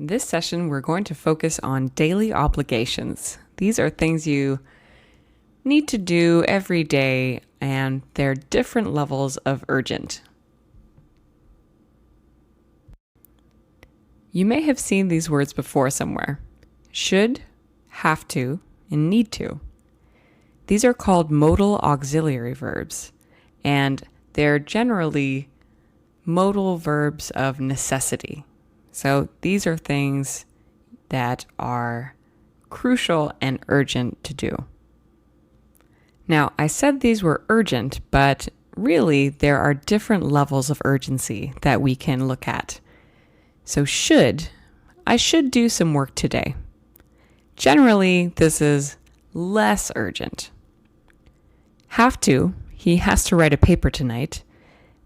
This session, we're going to focus on daily obligations. These are things you need to do every day, and they're different levels of urgent. You may have seen these words before somewhere. Should, have to, and need to. These are called modal auxiliary verbs, and they're generally modal verbs of necessity. So these are things that are crucial and urgent to do. Now, I said these were urgent, but really there are different levels of urgency that we can look at. So I should do some work today. Generally, this is less urgent. Have to, he has to write a paper tonight.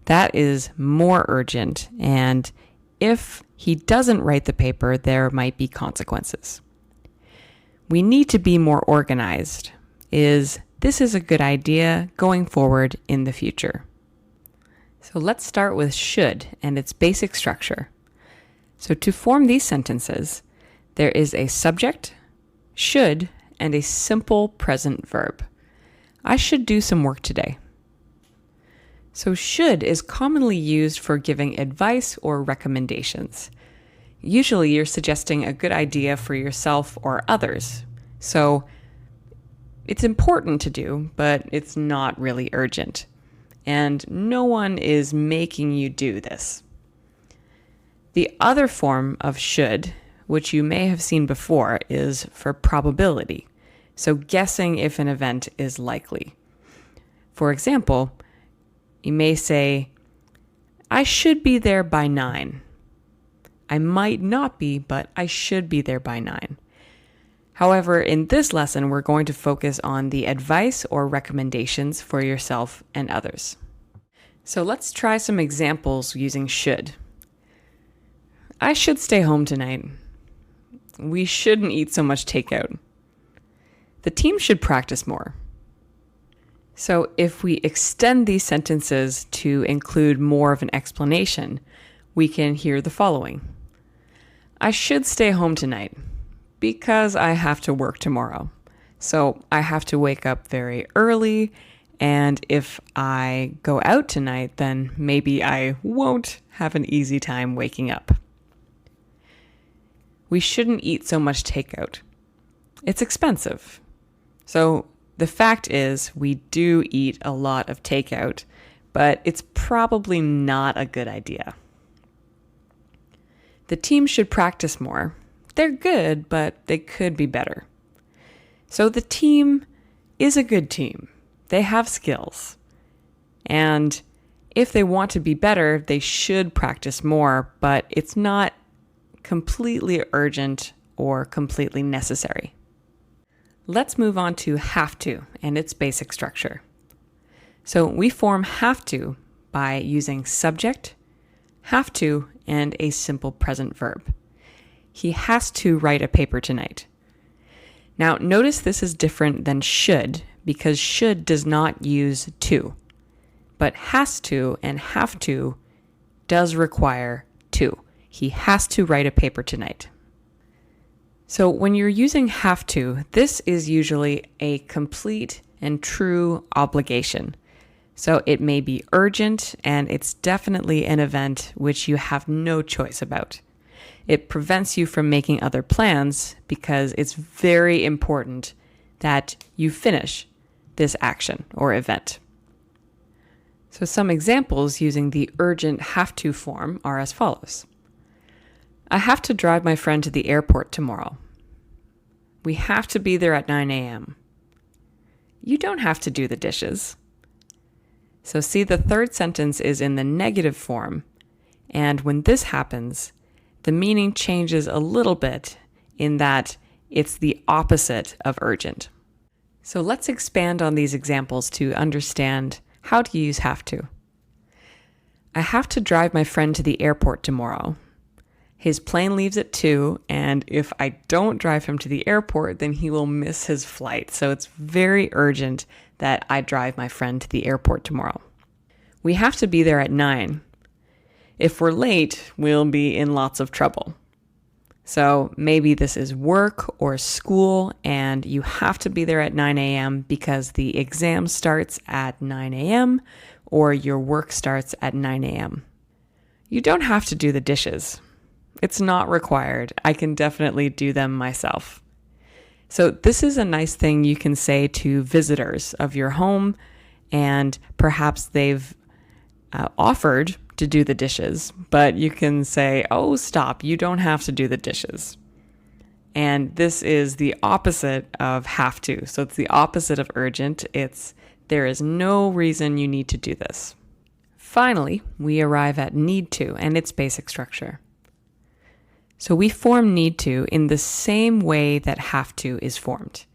That is more urgent, and if he doesn't write the paper, there might be consequences. We need to be more organized. This is a good idea going forward in the future. So let's start with should and its basic structure. So to form these sentences, there is a subject, should, and a simple present verb. I should do some work today. So should is commonly used for giving advice or recommendations. Usually you're suggesting a good idea for yourself or others. So it's important to do, but it's not really urgent. And no one is making you do this. The other form of should, which you may have seen before, is for probability. So guessing if an event is likely. For example, you may say, I should be there by 9. I might not be, but I should be there by 9. However, in this lesson, we're going to focus on the advice or recommendations for yourself and others. So let's try some examples using should. I should stay home tonight. We shouldn't eat so much takeout. The team should practice more. So if we extend these sentences to include more of an explanation, we can hear the following. I should stay home tonight because I have to work tomorrow. So I have to wake up very early, and if I go out tonight, then maybe I won't have an easy time waking up. We shouldn't eat so much takeout. It's expensive. So the fact is, we do eat a lot of takeout, but it's probably not a good idea. The team should practice more. They're good, but they could be better. So the team is a good team. They have skills. And if they want to be better, they should practice more, but it's not completely urgent or completely necessary. Let's move on to have to and its basic structure. So we form have to by using subject, have to, and a simple present verb. He has to write a paper tonight. Now notice this is different than should because should does not use to, but has to and have to does require to. He has to write a paper tonight. So when you're using have to, this is usually a complete and true obligation. So it may be urgent, and it's definitely an event which you have no choice about. It prevents you from making other plans because it's very important that you finish this action or event. So some examples using the urgent have to form are as follows. I have to drive my friend to the airport tomorrow. We have to be there at 9 a.m. You don't have to do the dishes. So see, the third sentence is in the negative form, and when this happens, the meaning changes a little bit in that it's the opposite of urgent. So let's expand on these examples to understand how to use have to. I have to drive my friend to the airport tomorrow. His plane leaves at 2, and if I don't drive him to the airport, then he will miss his flight. So it's very urgent that I drive my friend to the airport tomorrow. We have to be there at 9. If we're late, we'll be in lots of trouble. So maybe this is work or school and you have to be there at 9 a.m. because the exam starts at 9 a.m. or your work starts at 9 a.m. You don't have to do the dishes. It's not required. I can definitely do them myself. So this is a nice thing you can say to visitors of your home, and perhaps they've offered to do the dishes, but you can say, oh, stop, you don't have to do the dishes. And this is the opposite of have to. So it's the opposite of urgent. There is no reason you need to do this. Finally, we arrive at need to and its basic structure. So we form need to in the same way that have to is formed.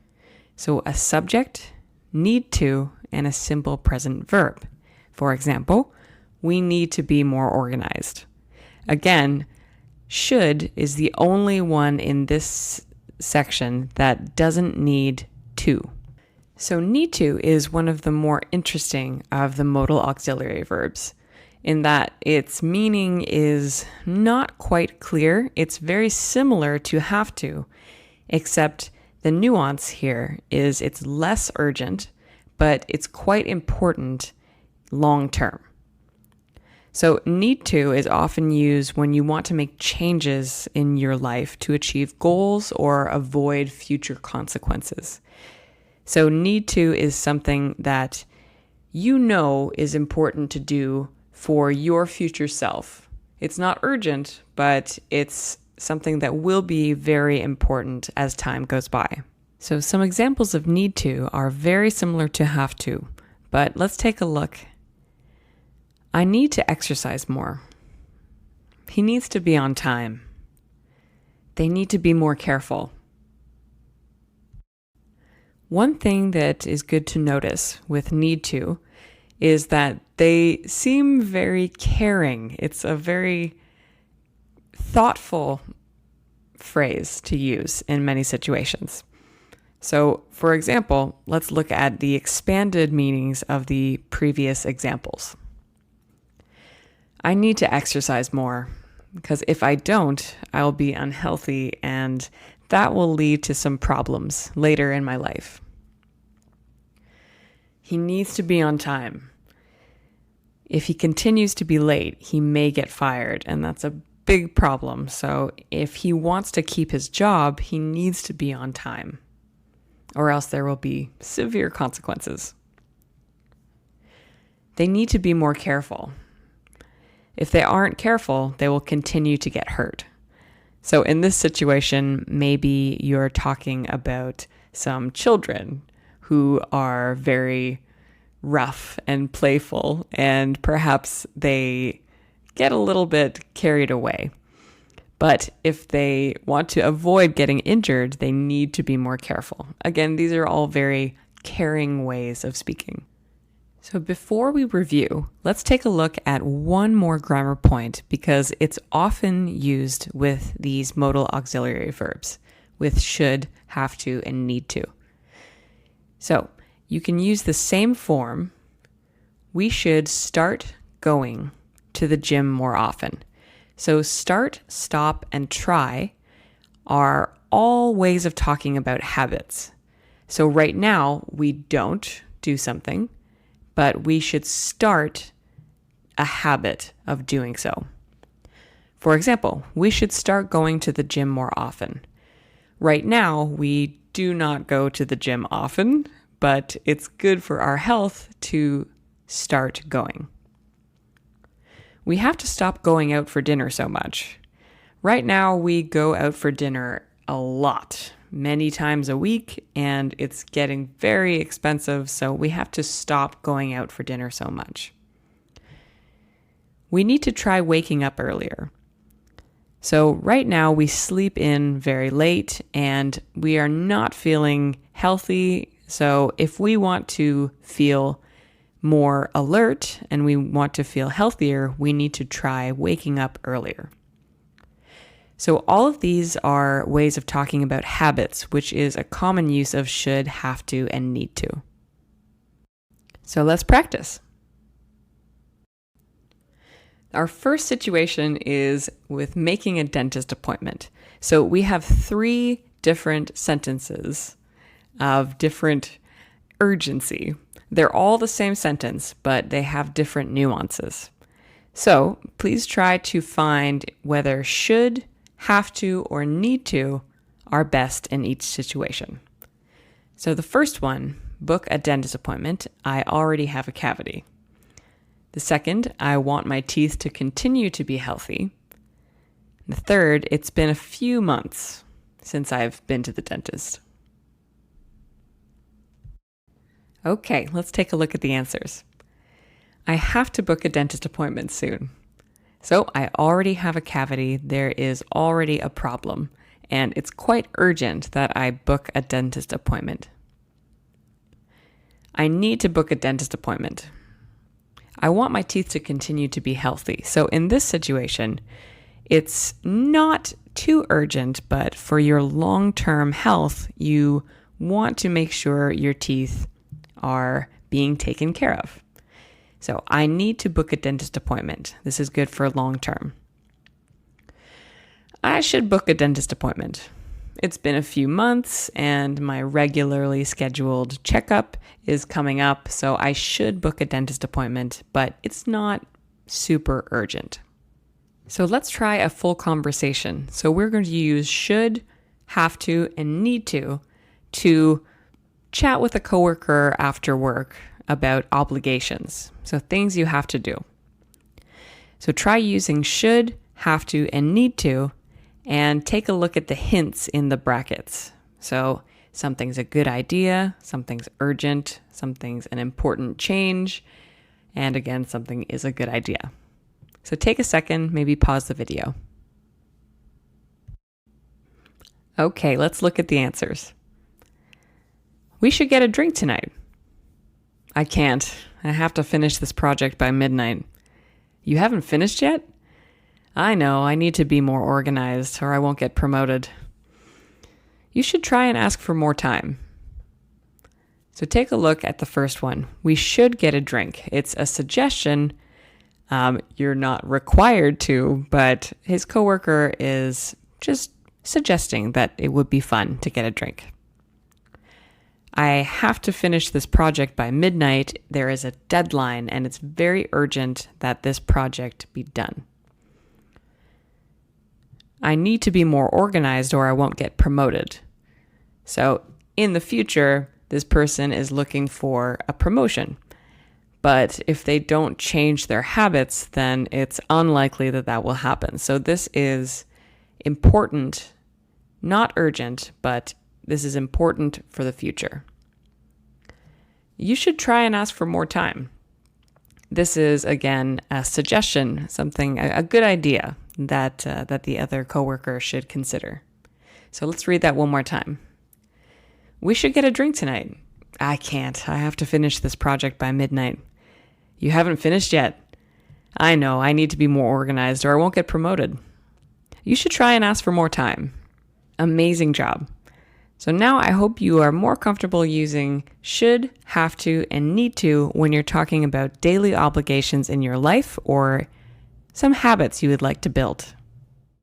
So a subject, need to, and a simple present verb. For example, we need to be more organized. Again, should is the only one in this section that doesn't need to. So need to is one of the more interesting of the modal auxiliary verbs in that its meaning is not quite clear. It's very similar to have to, except the nuance here is it's less urgent, but it's quite important long term. So need to is often used when you want to make changes in your life to achieve goals or avoid future consequences. So need to is something that you know is important to do for your future self. It's not urgent, but it's something that will be very important as time goes by. So some examples of need to are very similar to have to, but let's take a look. I need to exercise more. He needs to be on time. They need to be more careful. One thing that is good to notice with need to is that they seem very caring. It's a very thoughtful phrase to use in many situations. So, for example, let's look at the expanded meanings of the previous examples. I need to exercise more because if I don't, I'll be unhealthy and that will lead to some problems later in my life. He needs to be on time. If he continues to be late, he may get fired, and that's a big problem. So if he wants to keep his job, he needs to be on time, or else there will be severe consequences. They need to be more careful. If they aren't careful, they will continue to get hurt. So in this situation, maybe you're talking about some children who are very rough and playful, and perhaps they get a little bit carried away. But if they want to avoid getting injured, they need to be more careful. Again, these are all very caring ways of speaking. So before we review, let's take a look at one more grammar point because it's often used with these modal auxiliary verbs, with should, have to, and need to. So you can use the same form. We should start going to the gym more often. So start, stop, and try are all ways of talking about habits. So right now, we don't do something, but we should start a habit of doing so. For example, we should start going to the gym more often. Right now, we do not go to the gym often, but it's good for our health to start going. We have to stop going out for dinner so much. Right now, we go out for dinner a lot, many times a week, and it's getting very expensive, so we have to stop going out for dinner so much. We need to try waking up earlier. So right now, we sleep in very late, and we are not feeling healthy. So if we want to feel more alert and we want to feel healthier, we need to try waking up earlier. So all of these are ways of talking about habits, which is a common use of should, have to, and need to. So let's practice. Our first situation is with making a dentist appointment. So we have 3 different sentences of different urgency. They're all the same sentence, but they have different nuances. So please try to find whether should, have to, or need to are best in each situation. So the first one, book a dentist appointment. I already have a cavity. The second, I want my teeth to continue to be healthy. The third, it's been a few months since I've been to the dentist. Okay, let's take a look at the answers. I have to book a dentist appointment soon. So I already have a cavity. There is already a problem, and it's quite urgent that I book a dentist appointment. I need to book a dentist appointment. I want my teeth to continue to be healthy. So in this situation, it's not too urgent, but for your long-term health, you want to make sure your teeth are being taken care of. So I need to book a dentist appointment. This is good for long-term. I should book a dentist appointment. It's been a few months and my regularly scheduled checkup is coming up, so I should book a dentist appointment, but it's not super urgent. So let's try a full conversation. So we're going to use should, have to, and need to chat with a coworker after work about obligations. So things you have to do. So try using should, have to, and need to, and take a look at the hints in the brackets. So something's a good idea, something's urgent, something's an important change, and again, something is a good idea. So take a second, maybe pause the video. Okay, let's look at the answers. We should get a drink tonight. I can't. I have to finish this project by midnight. You haven't finished yet? I know, I need to be more organized or I won't get promoted. You should try and ask for more time. So take a look at the first one. We should get a drink. It's a suggestion. You're not required to, but his coworker is just suggesting that it would be fun to get a drink. I have to finish this project by midnight. There is a deadline and it's very urgent that this project be done. I need to be more organized or I won't get promoted. So in the future, this person is looking for a promotion. But if they don't change their habits, then it's unlikely that that will happen. So this is important, not urgent, but this is important for the future. You should try and ask for more time. This is, again, a suggestion, something, a good idea that the other coworker should consider. So let's read that one more time. We should get a drink tonight. I can't. I have to finish this project by midnight. You haven't finished yet. I know. I need to be more organized or I won't get promoted. You should try and ask for more time. Amazing job. So now I hope you are more comfortable using should, have to, and need to when you're talking about daily obligations in your life or some habits you would like to build.